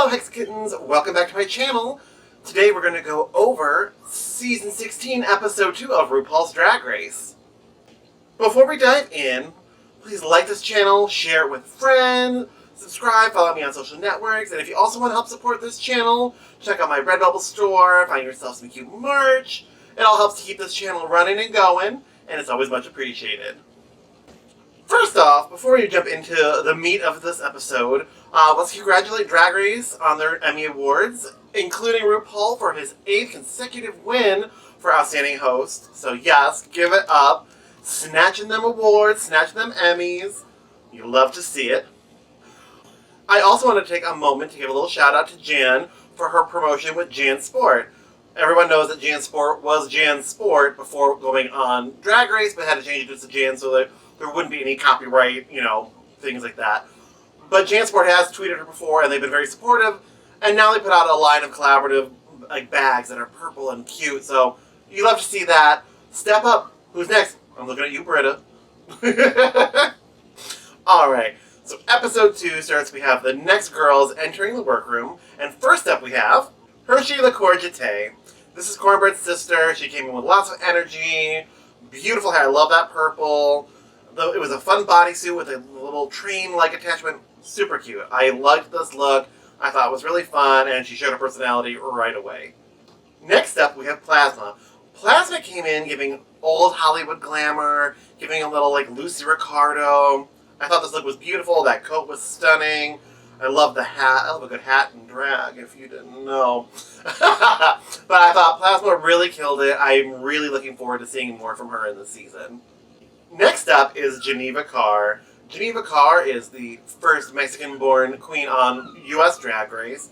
Hello Hex Kittens, welcome back to my channel. Today we're going to go over Season 16, Episode 2 of RuPaul's Drag Race. Before we dive in, please like this channel, share it with friends, subscribe, follow me on social networks, and if you also want to help support this channel, check out my Redbubble store, find yourself some cute merch. It all helps to keep this channel running and going, and it's always much appreciated. First off, before we jump into the meat of this episode, let's congratulate Drag Race on their Emmy Awards, including RuPaul for his 8th consecutive win for Outstanding Host. So yes, give it up. Snatching them awards, snatching them Emmys. You love to see it. I also want to take a moment to give a little shout out to Jan for her promotion with Jan Sport. Everyone knows that Jan Sport was Jan Sport before going on Drag Race, but had to change it to Jan so that there wouldn't be any copyright, things like that. But Jan Sport has tweeted her before, and they've been very supportive. And now they put out a line of collaborative bags that are purple and cute. So you love to see that. Step up. Who's next? I'm looking at you, Britta. All right. So episode 2 starts. We have the next girls entering the workroom, and first up we have Hershey the Courgette. This is Cornbread's sister. She came in with lots of energy, beautiful hair. I love that purple. It was a fun bodysuit with a little train-like attachment. Super cute. I liked this look. I thought it was really fun, and she showed her personality right away. Next up, we have Plasma. Plasma came in giving old Hollywood glamour, giving a little, Lucy Ricardo. I thought this look was beautiful. That coat was stunning. I love the hat. I love a good hat in drag, if you didn't know. But I thought Plasma really killed it. I'm really looking forward to seeing more from her in this season. Next up is Geneva Carr. Geneva Carr is the first Mexican-born queen on U.S. Drag Race.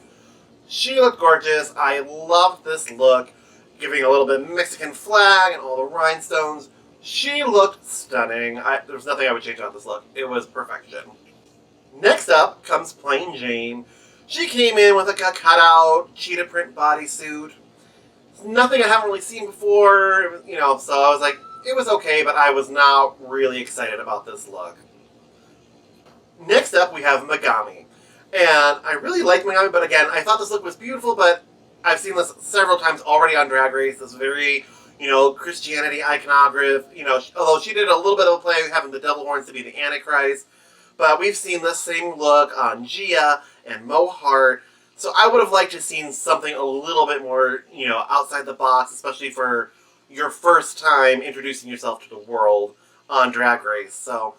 She looked gorgeous. I loved this look, giving a little bit of Mexican flag and all the rhinestones. She looked stunning. There's nothing I would change about this look. It was perfection. Next up comes Plain Jane. She came in with a cutout cheetah print bodysuit. Nothing I haven't really seen before, so I was like, it was okay, but I was not really excited about this look. Next up, we have Megami. And I really liked Megami, but again, I thought this look was beautiful, but I've seen this several times already on Drag Race. This very, Christianity iconography. Although she did a little bit of a play having the devil horns to be the Antichrist. But we've seen this same look on Gia and Mo Hart. So I would have liked to have seen something a little bit more, outside the box, especially for your first time introducing yourself to the world on Drag Race. So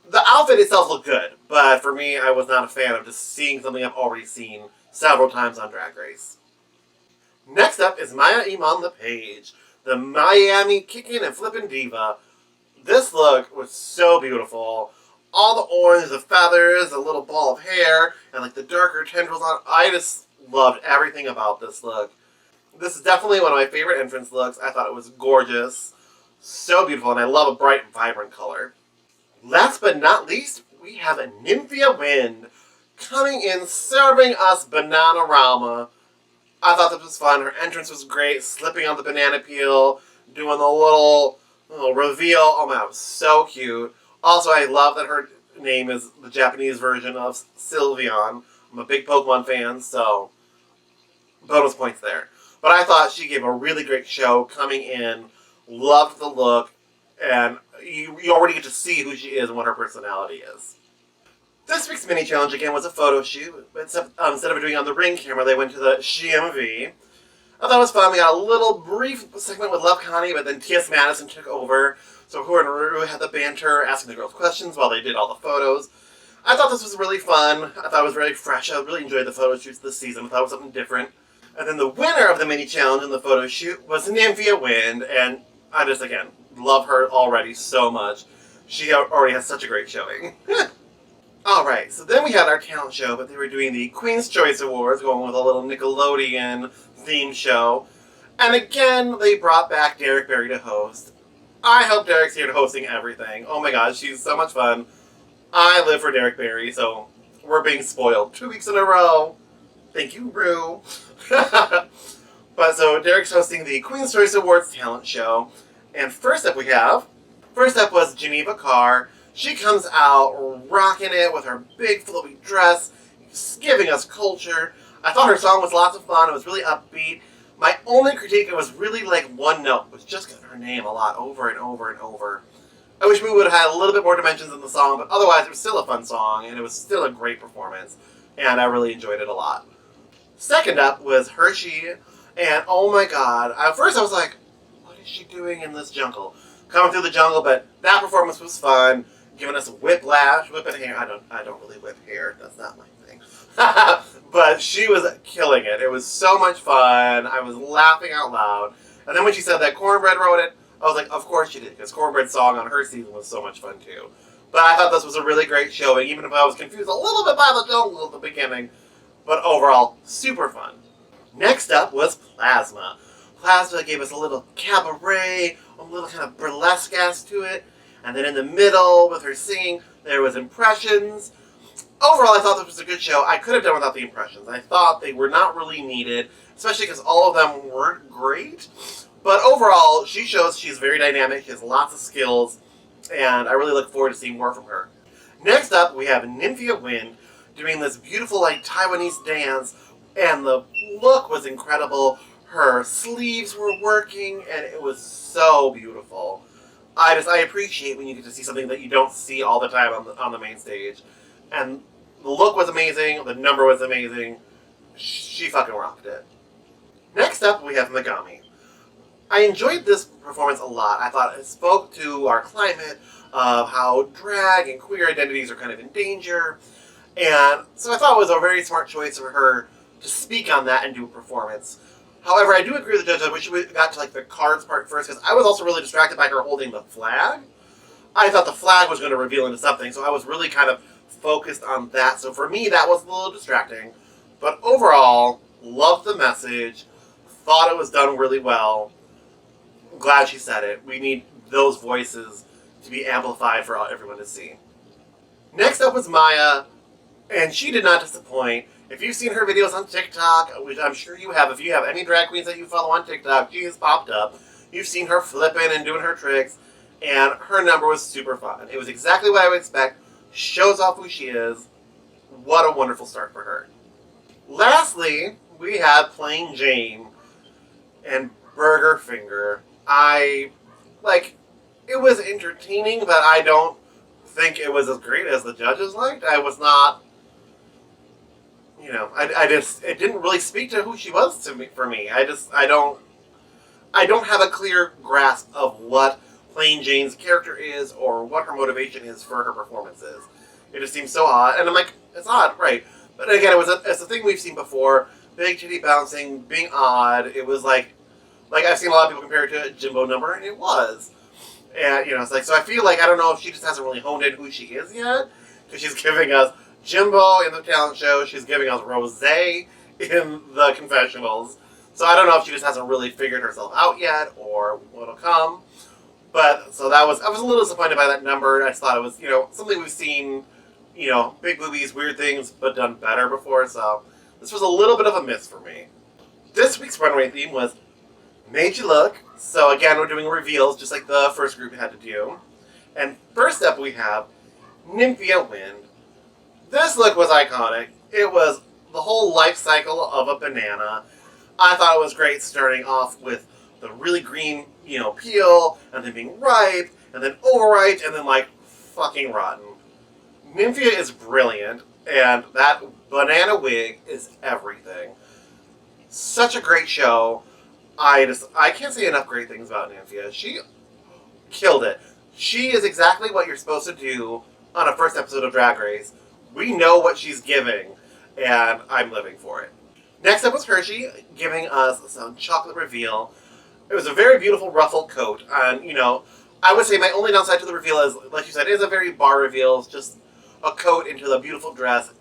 the outfit itself looked good, but for me, I was not a fan of just seeing something I've already seen several times on Drag Race. Next up is Maya Iman LePage, the Miami kickin' and flippin' diva. This look was so beautiful. All the orange, the feathers, the little ball of hair, and the darker tendrils on. I just loved everything about this look. This is definitely one of my favorite entrance looks. I thought it was gorgeous. So beautiful, and I love a bright, vibrant color. Last but not least, we have a Nymphia Wind coming in serving us Bananarama. I thought this was fun. Her entrance was great, slipping on the banana peel, doing the little reveal. Oh my God, it was so cute. Also, I love that her name is the Japanese version of Sylveon. I'm a big Pokemon fan, so bonus points there. But I thought she gave a really great show coming in, loved the look, and you already get to see who she is and what her personality is. This week's mini challenge again was a photo shoot, but instead of doing it on the Ring camera, they went to the GMV. I thought it was fun. We got a little brief segment with Love Connie, but then T.S. Madison took over. So her and Ruru had the banter, asking the girls questions while they did all the photos. I thought this was really fun. I thought it was really fresh. I really enjoyed the photo shoots this season. I thought it was something different. And then the winner of the mini challenge in the photo shoot was Nymphia Wind, and I just, again, love her already so much. She already has such a great showing. Alright, so then we had our talent show, but they were doing the Queen's Choice Awards, going with a little Nickelodeon themed show. And again, they brought back Derek Barry to host. I hope Derek's here to hosting everything. Oh my gosh, she's so much fun. I live for Derek Barry, so we're being spoiled 2 weeks in a row. Thank you, Rue. But so Derek's hosting the Queen's Choice Awards talent show. And first up was Geneva Carr. She comes out rocking it with her big flowy dress, giving us culture. I thought her song was lots of fun. It was really upbeat. My only critique, it was really like one note. It was just her name a lot over and over and over. I wish we would have had a little bit more dimensions in the song, but otherwise it was still a fun song, and it was still a great performance, and I really enjoyed it a lot. Second up was Hershey, and oh my god, at first I was like, what is she doing in this jungle? Coming through the jungle, but that performance was fun, giving us a whiplash, whipping hair. I don't really whip hair, that's not my thing. But she was killing it. It was so much fun. I was laughing out loud. And then when she said that Cornbread wrote it, I was like, of course she did, because Cornbread's song on her season was so much fun too. But I thought this was a really great showing, even if I was confused a little bit by the jungle at the beginning. But overall, super fun. Next up was Plasma. Plasma gave us a little cabaret, a little kind of burlesque-ass to it. And then in the middle, with her singing, there was Impressions. Overall, I thought this was a good show. I could have done without the impressions. I thought they were not really needed, especially because all of them weren't great. But overall, she shows she's very dynamic, she has lots of skills, and I really look forward to seeing more from her. Next up, we have Nymphia Wind doing this beautiful, like, Taiwanese dance, and the look was incredible. Her sleeves were working, and it was so beautiful. I appreciate when you get to see something that you don't see all the time on the main stage. And the look was amazing, the number was amazing. She fucking rocked it. Next up, we have Megami. I enjoyed this performance a lot. I thought it spoke to our climate of how drag and queer identities are kind of in danger. And so I thought it was a very smart choice for her to speak on that and do a performance. However, I do agree with the judge. I wish we got to like the cards part first, because I was also really distracted by her holding the flag. I thought the flag was going to reveal into something, so I was really kind of focused on that. So for me, that was a little distracting. But overall, loved the message. Thought it was done really well. I'm glad she said it. We need those voices to be amplified for everyone to see. Next up was Maya, and she did not disappoint. If you've seen her videos on TikTok, which I'm sure you have, if you have any drag queens that you follow on TikTok, she has popped up. You've seen her flipping and doing her tricks, and her number was super fun. It was exactly what I would expect. Shows off who she is. What a wonderful start for her. Lastly, we have Plain Jane and Burger Finger. It was entertaining, but I don't think it was as great as the judges liked. I was not, it didn't really speak to who she was to me, for me. I don't have a clear grasp of what Plain Jane's character is or what her motivation is for her performances. It just seems so odd, and I'm like, it's odd, right? But again, it's a thing we've seen before. Big titty bouncing, being odd. It was like I've seen a lot of people compare it to a Jimbo number, and it was. And it's like, so I feel like I don't know if she just hasn't really honed in who she is yet, because she's giving us Jimbo in the talent show, she's giving us Rosé in the confessionals. So I don't know if she just hasn't really figured herself out yet, or what'll come. But, so I was a little disappointed by that number. I just thought it was, something we've seen, big movies, weird things, but done better before. So this was a little bit of a miss for me. This week's runway theme was Made You Look. So again, we're doing reveals, just like the first group had to do. And first up we have Nymphia Wind. This look was iconic. It was the whole life cycle of a banana. I thought it was great, starting off with the really green, peel, and then being ripe, and then overripe, and then fucking rotten. Nymphia is brilliant, and that banana wig is everything. Such a great show. I can't say enough great things about Nymphia. She killed it. She is exactly what you're supposed to do on a first episode of Drag Race. We know what she's giving, and I'm living for it. Next up was Hershey, giving us some chocolate reveal. It was a very beautiful ruffled coat, and, I would say my only downside to the reveal is, like you said, it is a very bar reveal. It's just a coat into the beautiful dress.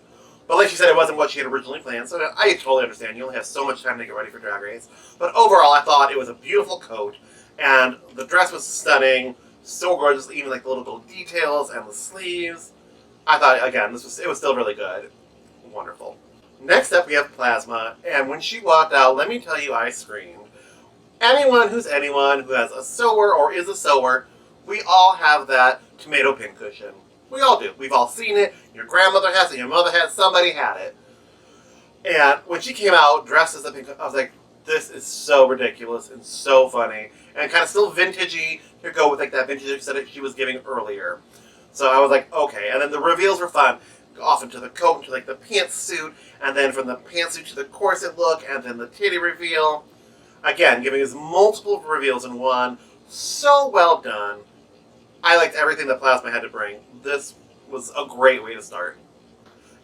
But like you said, it wasn't what she had originally planned, so I totally understand. You only have so much time to get ready for Drag Race. But overall, I thought it was a beautiful coat, and the dress was stunning, so gorgeous, even the little details and the sleeves. I thought, again, it was still really good. Wonderful. Next up, we have Plasma, and when she walked out, let me tell you, I screamed. Anyone who has a sewer or is a sewer, we all have that tomato pincushion. We all do. We've all seen it. Your grandmother has it. Your mother has it. Somebody had it. And when she came out dressed as a pink, I was like, this is so ridiculous and so funny. And kind of still vintagey to go with like that vintage aesthetic she was giving earlier. So I was like, okay. And then the reveals were fun. Off into the coat, into like the pantsuit, and then from the pantsuit to the corset look, and then the titty reveal. Again, giving us multiple reveals in one. So well done. I liked everything that Plasma had to bring. This was a great way to start.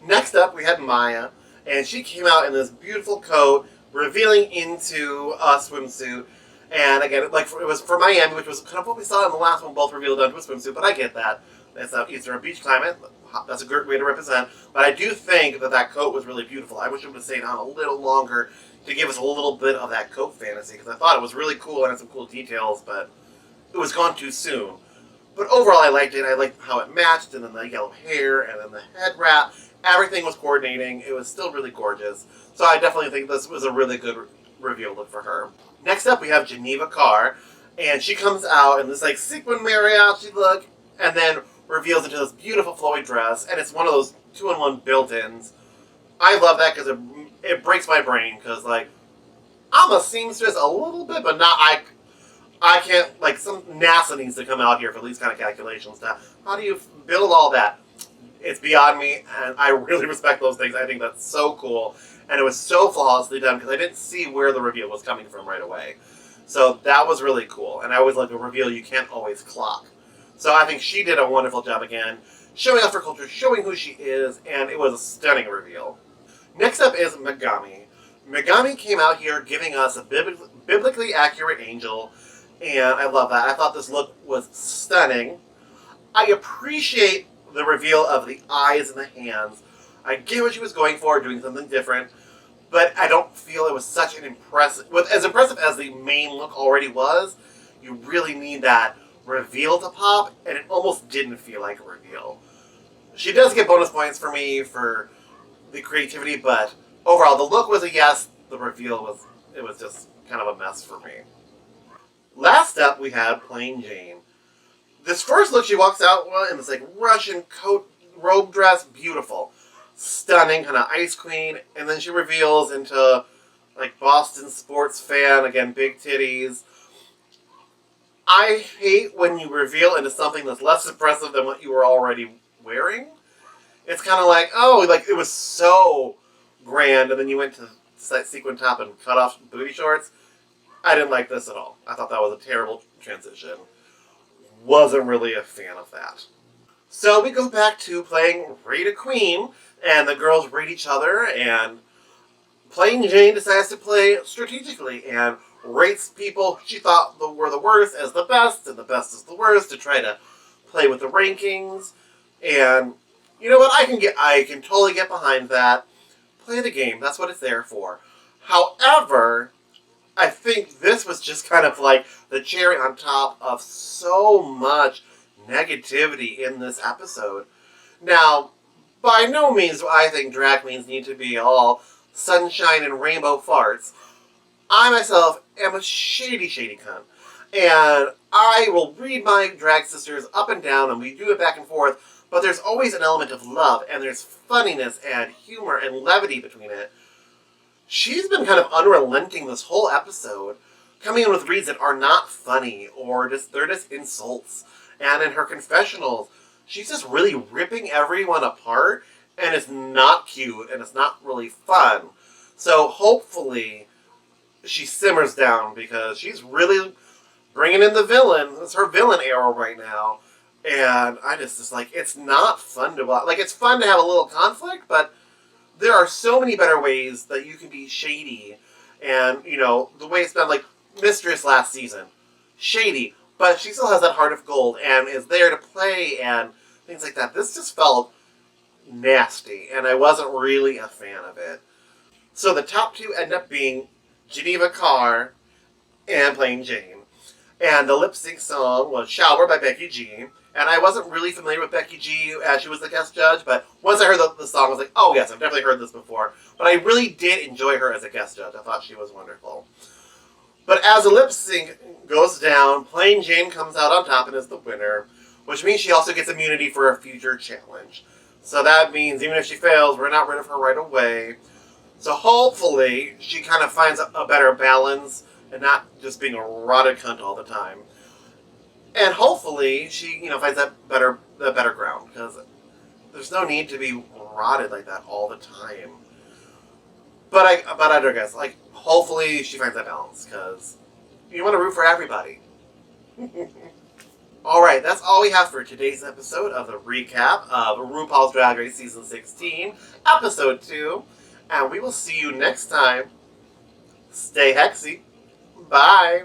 Next up, we had Maya, and she came out in this beautiful coat, revealing into a swimsuit. And again, like it was for Miami, which was kind of what we saw in the last one, both revealed onto a swimsuit, but I get that. It's Eastern beach climate. That's a great way to represent. But I do think that that coat was really beautiful. I wish it would have stayed on a little longer to give us a little bit of that coat fantasy, because I thought it was really cool and had some cool details, but it was gone too soon. But overall, I liked it. I liked how it matched, and then the yellow hair, and then the head wrap. Everything was coordinating. It was still really gorgeous. So I definitely think this was a really good reveal look for her. Next up, we have Geneva Carr, and she comes out in this like sequin mariachi look, and then reveals into this beautiful flowy dress, and it's one of those 2-in-1 built-ins. I love that because it breaks my brain, because like I'm a seamstress a little bit, but not I can't, like, some NASA needs to come out here for these kind of calculations now. How do you build all that? It's beyond me, and I really respect those things. I think that's so cool, and it was so flawlessly done because I didn't see where the reveal was coming from right away. So that was really cool, and I always like a reveal you can't always clock. So I think she did a wonderful job again, showing off her culture, showing who she is, and it was a stunning reveal. Next up is Megami. Megami came out here giving us a biblically accurate angel, and I love that. I thought this look was stunning. I appreciate the reveal of the eyes and the hands. I get what she was going for, doing something different, but I don't feel it was such an as impressive as the main look already was. You really need that reveal to pop, and it almost didn't feel like a reveal. She does get bonus points for me for the creativity, but overall the look was a yes. The reveal was just kind of a mess for me. Last up, we had Plain Jane. This first look, she walks out in this like Russian coat, robe dress, beautiful, stunning, kind of ice queen, and then she reveals into like Boston sports fan, again, big titties. I hate when you reveal into something that's less impressive than what you were already wearing. It's kind of like, oh, like it was so grand, and then you went to sequin top and cut off booty shorts. I didn't like this at all. I thought that was a terrible transition. Wasn't really a fan of that. So we go back to playing Rate a Queen, and the girls rate each other, and Plain Jane decides to play strategically and rates people she thought were the worst as the best, and the best as the worst, to try to play with the rankings. And you know what? I can totally get behind that. Play the game. That's what it's there for. However, I think this was just kind of like the cherry on top of so much negativity in this episode. Now, by no means do I think drag queens need to be all sunshine and rainbow farts. I myself am a shady, shady cunt. And I will read my drag sisters up and down, and we do it back and forth, but there's always an element of love, and there's funniness and humor and levity between it. She's been kind of unrelenting this whole episode, coming in with reads that are not funny, or they're just insults. And in her confessionals, she's just really ripping everyone apart, and it's not cute, and it's not really fun. So hopefully she simmers down, because she's really bringing in the villain. It's her villain era right now. And I just like, it's not fun to watch. Like, it's fun to have a little conflict, but there are so many better ways that you can be shady. And, you know, the way it's been, like, Mistress last season. Shady. But she still has that heart of gold and is there to play and things like that. This just felt nasty, and I wasn't really a fan of it. So the top two end up being Geneva Carr and Plain Jane. And the lip sync song was Shower by Becky G. And I wasn't really familiar with Becky G as she was the guest judge, but once I heard the song, I was like, oh yes, I've definitely heard this before. But I really did enjoy her as a guest judge. I thought she was wonderful. But as the lip sync goes down, Plain Jane comes out on top and is the winner, which means she also gets immunity for a future challenge. So that means even if she fails, we're not rid of her right away. So hopefully she kind of finds a better balance and not just being a rotted cunt all the time. And hopefully she, finds that better ground, because there's no need to be rotted like that all the time. But I digress. Like, hopefully she finds that balance, because you want to root for everybody. Alright, that's all we have for today's episode of the recap of RuPaul's Drag Race Season 16, Episode 2. And we will see you next time. Stay hexy. Bye.